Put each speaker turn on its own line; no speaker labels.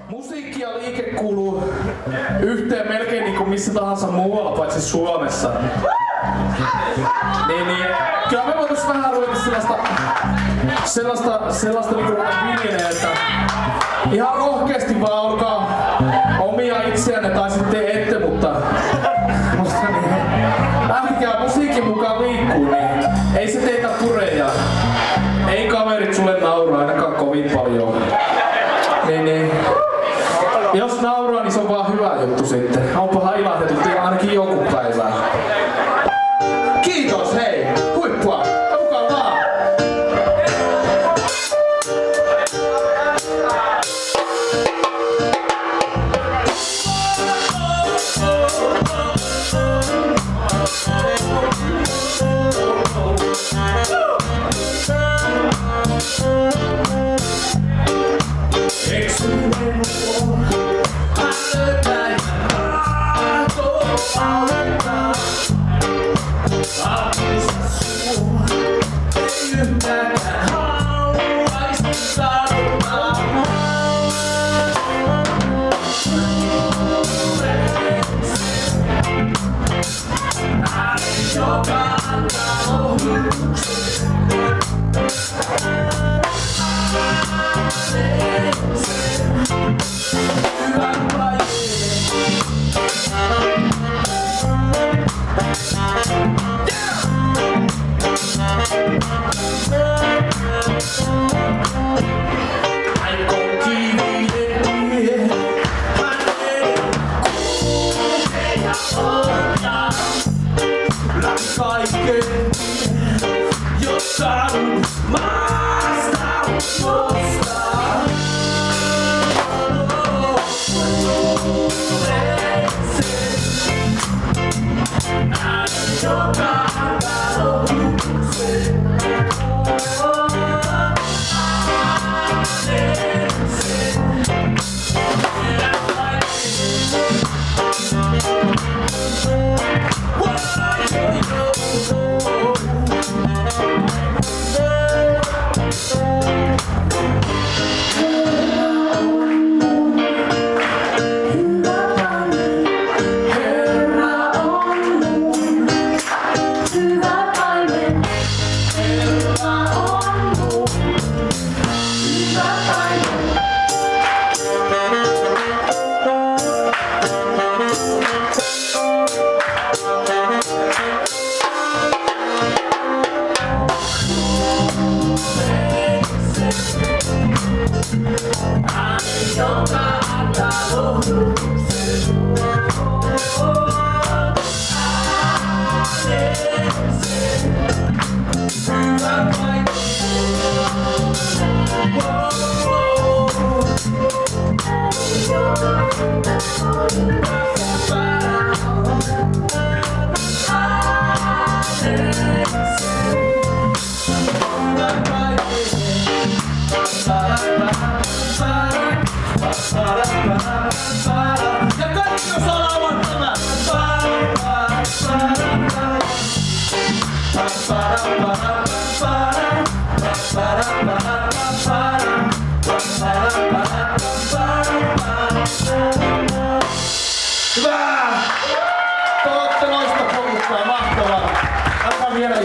Musiikki ja liike kuuluu yhteen melkein niin kuin missä tahansa muualla paitsi Suomessa. Niin, kyllä me voitais vähän ruveta sellaista niin kuin viljelee, että ihan rohkeasti vaan olkaa omia itseänne tai sitten ette, mutta niin, lähtikää musiikin mukaan liikkuu, niin ei se teitä pure ja ei kaverit sulle nauraa ainakaan kovin paljon. Niin. Jos nauraa, niin se on vaan hyvä juttu sitten. Onpahan ilahtettu ainakin joku päivää. Kiitos, hei! Huippua! Kuka vaan!
Hyvä! Te olette loista porukkaa, mahtavaa! Antaa vielä